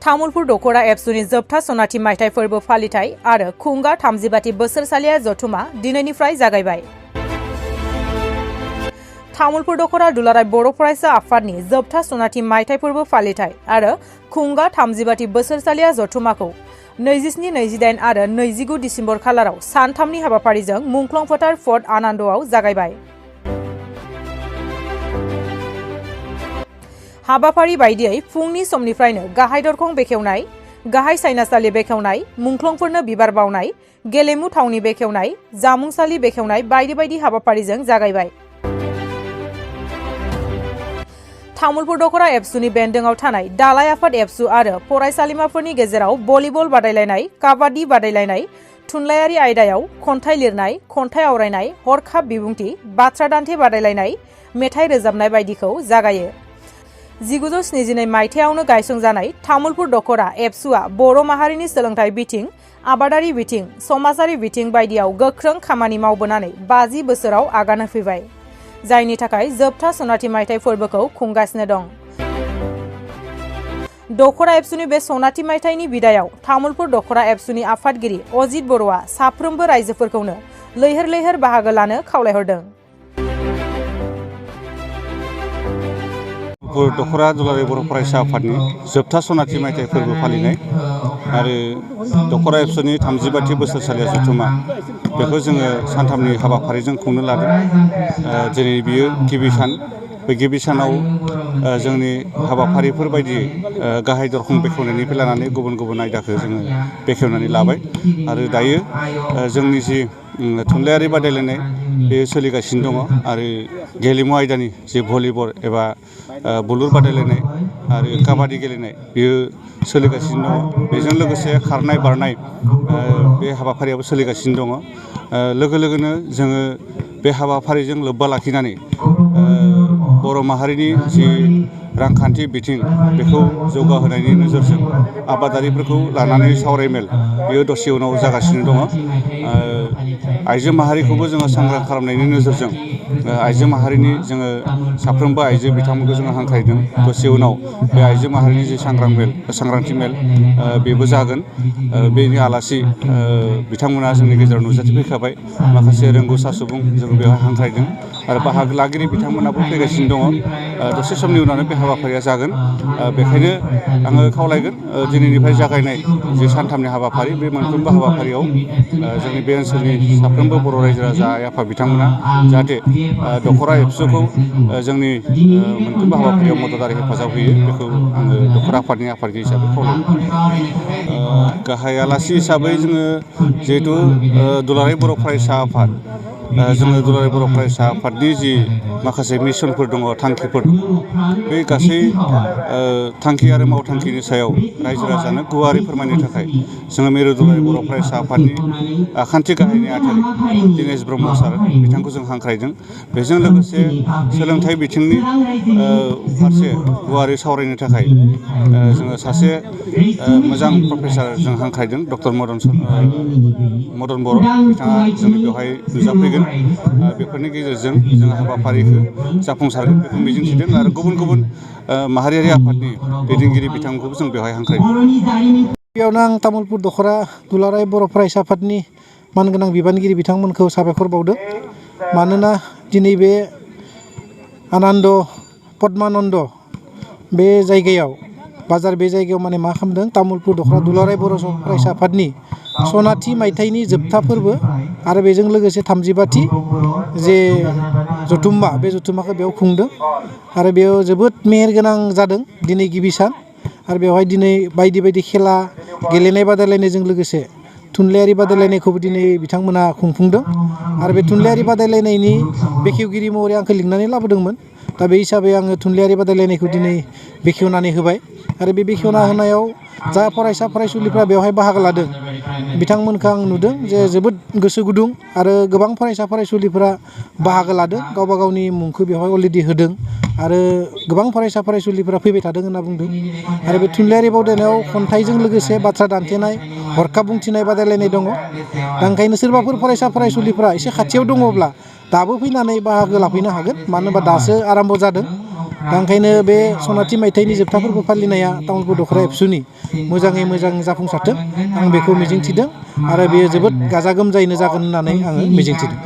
तामुलपुर दखरा एबसुनि जोबथा सनाथि मायथाइ फोरबो फालिथाय आरो खुंगा 35 बोसोरसालिया जथुमा दिनैनिफ्राय जागायबाय। तामुलपुर दखरा दुलाराय बर' फरायसा आफादनि जोबथा सनाथि मायथाइ फोरबो फालिथाय आरो खुंगा 35 बोसोरसालिया जथुमाखौ 27, 28 आरो 29 डिसेम्बर खालाराव सानथामनि हाबाफारिजों मुंख्लं फोथार फर्ट आनन्दआव जागायबाय। हाबाफारि बायदियै फुंनि समनिफ्रायनो गाहाय दरखं बेखेवनाय, गाहाय सायनासालि बेखेवनाय, मुंख्लंफोरनो बिबार बावनाय, गेलेमु थावनि बेखेवनाय, जामुंसालि बेखेवनाय बायदि बायदि हाबाफारिजों जागायबाय। तामुलपुर दखरा एबसुनि बेन्दोंआव थानाय दालाय आफाद एबसु आरो फरायसालिमाफोरनि गेजेराव भलिबल बादायलायनाय, काबादि बादायलायनाय, थुनलाइयारि आयदायाव खन्थाइ लिरनाय, खन्थाइ आवरायनाय, हरखाब बिबुंथि, बाथ्रा दान्थे बादायलायनाय, मेथाइ रोजाबनाय बायदिखौ जागायो। 1972 मायथाइयावनो गायसंजानाय तामुलपुर दखरा एबसुआ बर' माहारिनि सोलोंथाइ बिथिं, आबादारि बिथिं, समाजारि बिथिं बायदियाव गोख्रों खामानि मावबोनानै 50 बोसोराव आगान होफैबाय, जायनि थाखाय जोबथा सनाथि मायथाइ फोरबोखौ खुंगासिनो दं। दखरा एबसुनि बे सनाथि मायथाइनि बिदायाव तामुलपुर दखरा एबसुनि आफादगिरि अजित बर'आ साफ्रोमबो रायजोफोरखौनो लैहोर लैहोर बाहागो लानो खावलायहरदों। दखरा दुलाराय बर' फरायसा आफादनि जोबथा सनाथि मायथाइ फोरबो फालिनाय आरो दखरा एबसुनि 35 बोसोरसालिया जथुमा बेखौ जोङो सानथामनि हाबाफारिजों खुंनो लादों। जेरै बियो गिबि सान, बे गिबि सानाव जोंनि हाबाफारिफोर बायदि गाहाय दरखं बेखेवनायनिफ्राय लानानै गुबुन गुबुन आयदाखौ जोङो बेखेवनानै लाबाय आरो दायो जोंनि जि थुनलाइयारि बादायलायनाय बे सोलिगासिनो दङ आरो गेलेमु आयदानि जि भलिबल एबा बुलुर बादायलायनाय आरो काबादि गेलेनाय बेयो सोलिगासिनो दङ। बेजों लोगोसे खारनाय बारनाय बे हाबाफारियाबो सोलिगासिनो दङ। लोगो लोगोनो जोङो बे हाबाफारिजों लोब्बा लाखिनानै बर' माहारिनि जि रांखान्थि बिथिं बेखौ जौगाहोनायनि नोजोरजों आबादारिफोरखौ लानानै सावरायमेल बेयो दसे उनाव जागासिनो दङ। आइजो माहारिखौबो जोङो सांग्रां खालामनायनि नोजोरजों आइजो माहारिनि जोङो साफ्रोमबो आइजो बिथांमोनखौ जोङो हांख्रायदों। दसे उनाव बे आइजो माहारिनि जि सांग्रांथि मेल बेबो जागोन। बेनि आलासि बिथांमोना जोंनि गेजेराव नुजाथिफैखाबाय। माखासे रोंगौसा सुबुं जोङो बेवहाय हांख्रायदों आरो बाहागो लागिरि बिथांमोनाबो फैगासिनो दङ। दसे समनि उनावनो बे हाबाफारिया जागोन। बेखायनो आङो खावलायगोन दिनैनिफ्राय जागायनाय जे सानथामनि हाबाफारि बे मोनफ्रोमबो हाबाफारियाव जोंनि बे ओनसोलनि साफ्रोमबो बर' रायजो राजा आइ आफा बिथांमोना जाहाथे दखरा एबसुखौ जोंनि मोनफ्रोमबो हाबाफारियाव मददारि हेफाजाब होयो बेखौ आङो दखरा आफादनि आफादगिरि हिसाबै खावलायबाय। गाहाय आलासि हिसाबै जोङो जिहेथु दुलाराय बर' फरायसा आफाद जोङो दुलाराय बर' फरायसा आफादनि जि माखासे मिसनफोर दङ, थांखिफोर दङ, बे गासै थांखि आरो मावथांखिनि सायाव रायजो राजानो गुवारै फोरमायनो थाखाय जोङो मिरु दुलाराय बर' फरायसा आफादनि आखान्थि गाहाय नेहाथारि दिनेश ब्रह्म सार बिथांखौ जों हांख्रायदों। बेजों लोगोसे सोलोंथाइ बिथिंनि फारसे गुवारै सावरायनो थाखाय जोङो सासे मोजां प्रफेसार जों हांख्रायदों, डक्टर मदन बर' बिथाङा जोंनि बेवहाय नुजाफैगोन। बेफोरनि गेजेरजों जोङो हाबाफारिखौ जाफुंसारगोन बेखौ मिजिंथिदों आरो गुबुन गुबुन माहारियारि आफादनि दैदेनगिरि बिथांमोनखौबो जों बेवहाय हांख्रायदों। बेयावनो आं तामुलपुर दखरा दुलाराय बर' फरायसा आफादनि मानगोनां बिबानगिरि बिथांमोनखौ साबायखर बावदों। मानोना दिनै बे आनन्द पद्मानन्द बे जायगायाव बे जायगायाव माने मा खालामदों, तामुलपुर दखरा दुलाराय बर' फरायसा आफादनि सनाथि मायथाइनि जोबथा फोरबो आरो बेजों लोगोसे 35थि जे जथुम्मा बे जथुम्माखौ बेयाव खुंदों आरो बेयाव जोबोद मेहेरगोनां जादों दिनै गिबि सान। आरो बेवहाय दिनै बायदि बायदि खेला गेलेनाय बादायलायनायजों लोगोसे थुनलाइयारि बादायलायनायखौबो दिनै बिथांमोना खुंफुंदों आरो बे थुनलाइयारि बादायलायनायनि बेखेवगिरि महरै आंखौ लिंनानै लाबोदोंमोन। दा बे हिसाबै आङो थुनलाइयारि बादायलायनायखौ दिनै बेखेवनानै होबाय आरो बे बेखेवना होनायाव जा फरायसा फरायसुलिफ्रा बेवहाय बाहागो लादों बिथांमोनखौ आं नुदों जे जोबोद गोसो गुदुं आरो गोबां फरायसा फरायसुलिफ्रा बाहागो लादों, गावबा गावनि मुंखौ बेवहाय अलरेडि होदों आरो गोबां फरायसा फरायसुलिफ्रा फैबाय थादों होनना बुंदों। आरो बे थुनलाइयारि बादायनायाव खन्थाइजों लोगोसे बाथ्रा दान्थेनाय, हरखाब बुंथिनाय बादायलायनाय दङ। दा ओंखायनो सोरबाफोर फरायसा फरायसुलिफ्रा एसे खाथियाव दङब्ला दाबो फैनानै बाहागो लाफैनो हागोन, मानो होनबा दासो आराम्भ जादों। दा ओंखायनो बे सनाथि मायथाइनि जोबथा फोरबो फालिनाया तामुलपुर दख'रा एबसुनि मोजाङै मोजां जाफुंसारथों आं बेखौ मिजिंथिदों आरो बेयो जोबोद गाजा गोमजायैनो जागोन होननानै आङो मिजिंथिदों।